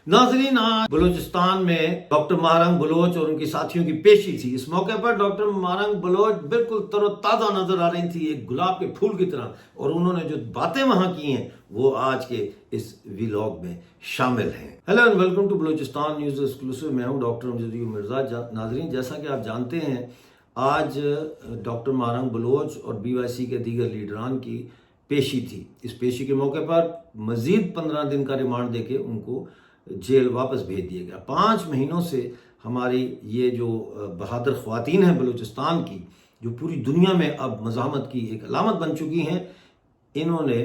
नाज़रीन, आज बलूचिस्तान में डॉक्टर मारंग बलोच और उनकी साथियों की पेशी थी। इस मौके पर डॉक्टर मारंग बलोच बिल्कुल तरोताज़ा नजर आ रही थी, एक गुलाब के फूल की तरह, और उन्होंने जो बातें वहां की हैं वो आज के इस व्लॉग में शामिल हैं। Hello and welcome to Balochistan news exclusive. मैं हूं डॉक्टर अमजद मिर्जा। नाज़रीन, जैसा कि आप जानते हैं, आज डॉक्टर मारंग बलोच और BYC के दीगर लीडरान की पेशी थी। इस पेशी के मौके पर मजीद 15 दिन का रिमांड देके उनको जेल वापस भेज दिया गया। 5 महीनों से हमारी ये जो बहादुर ख्वातीन हैं बलूचिस्तान की, जो पूरी दुनिया में अब मज़ाहमत की एक अलामत बन चुकी हैं, इन्होंने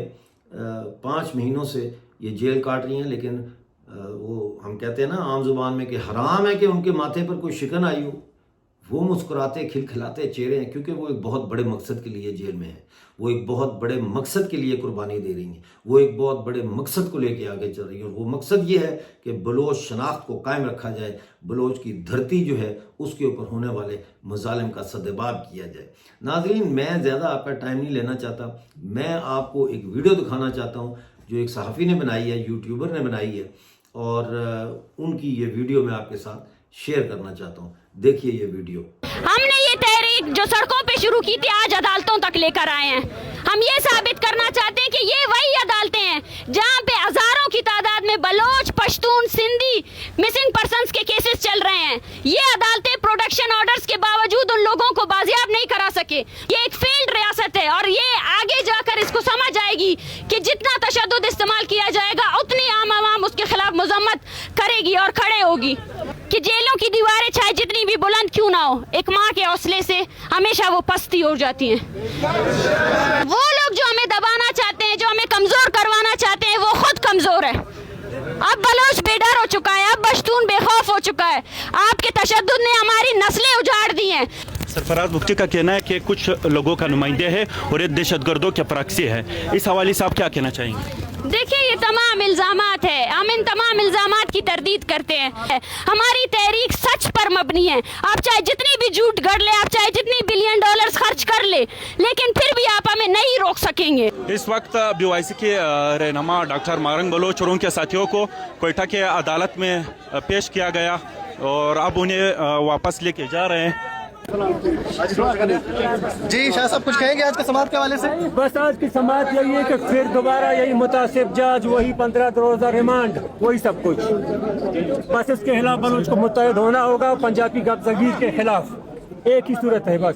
5 महीनों से ये जेल काट रही हैं। लेकिन वो हम कहते हैं ना आम जुबान में कि हराम है कि उनके माथे पर कोई शिकन आई हो। वो मुस्कुराते खिलखिलाते चेहरे हैं, क्योंकि वो एक बहुत बड़े मकसद के लिए जेल में है। वो एक बहुत बड़े मकसद के लिए कुर्बानी दे रही हैं। वो एक बहुत बड़े मकसद को लेके आगे चल रही हैं, और वो मकसद ये है कि बलोच शनाख्त को कायम रखा जाए, बलोच की धरती जो है उसके ऊपर होने वाले मजालिम का सद्देबाब किया जाए। नाज़रीन, मैं ज़्यादा आपका टाइम नहीं लेना चाहता। मैं आपको एक वीडियो दिखाना चाहता हूँ जो एक सहाफ़ी ने बनाई है, यूट्यूबर ने बनाई है, और उनकी ये वीडियो मैं आपके साथ शेयर करना चाहता हूँ। देखिए ये वीडियो। हमने ये तहरीक जो सड़कों पे शुरू की थी आज अदालतों तक लेकर आए हैं। हम ये साबित करना चाहते हैं कि ये वही अदालतें हैं जहाँ पे हजारों की तादाद में बलोच, पश्तून, सिंधी मिसिंग पर्संस के केसेस चल रहे हैं। ये अदालतें प्रोटेक्शन ऑर्डर्स के बावजूद उन लोगों को बाजियाब नहीं करा सके। ये एक फेल्ड रियासत है, और ये आगे जाकर इसको समझ आएगी कि जितना तशद्दुद इस्तेमाल किया जाएगा उतनी आम आवाम उसके खिलाफ मजम्मत करेगी और खड़े होगी। कि जेलों की दीवारें चाहे जितनी भी बुलंद क्यों ना हो, एक माँ के हौसले से हमेशा वो पस्ती हो जाती हैं। वो लोग जो हमें दबाना चाहते हैं, जो हमें कमजोर करवाना चाहते हैं, वो खुद कमजोर है। अब बलोच बेडर हो चुका है, अब पश्तून बेखौफ हो चुका है। आपके तशद्दुद ने हमारी नस्लें उजाड़ दी हैं। सरफराज मुफ्ती का कहना है कि कुछ लोगों का नुमाइंदे है और ये दहशतगर्दों के प्रॉक्सी है। इस हवाले से आप क्या कहना चाहेंगे? देखिए, ये तमाम इल्जामात है, हम इन तमाम इल्जामात की तरदीद करते हैं। हमारी तहरीक सच पर मबनी है। आप चाहे जितनी भी झूठ गढ़ ले, आप चाहे जितनी बिलियन डॉलर्स खर्च कर ले, लेकिन फिर भी आप हमें नहीं रोक सकेंगे। इस वक्त BYC के रहनुमा डॉक्टर मारंग बलोच और उनके साथियों को कोयटा के अदालत में पेश किया गया, और अब उन्हें वापस लेके जा रहे हैं। जी शाह साहब, कुछ कहेंगे आज के समाअत के हवाले से? बस आज की समाअत यही है कि फिर दोबारा यही मुतासिब जज, वही 15 रोज़ा रिमांड, वही सब कुछ। बस इसके खिलाफ बलूच को मुत्तहिद होना होगा, पंजाबी गब्ज़गीर के खिलाफ। एक ही सूरत है बस।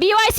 BOIC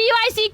BOIC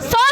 100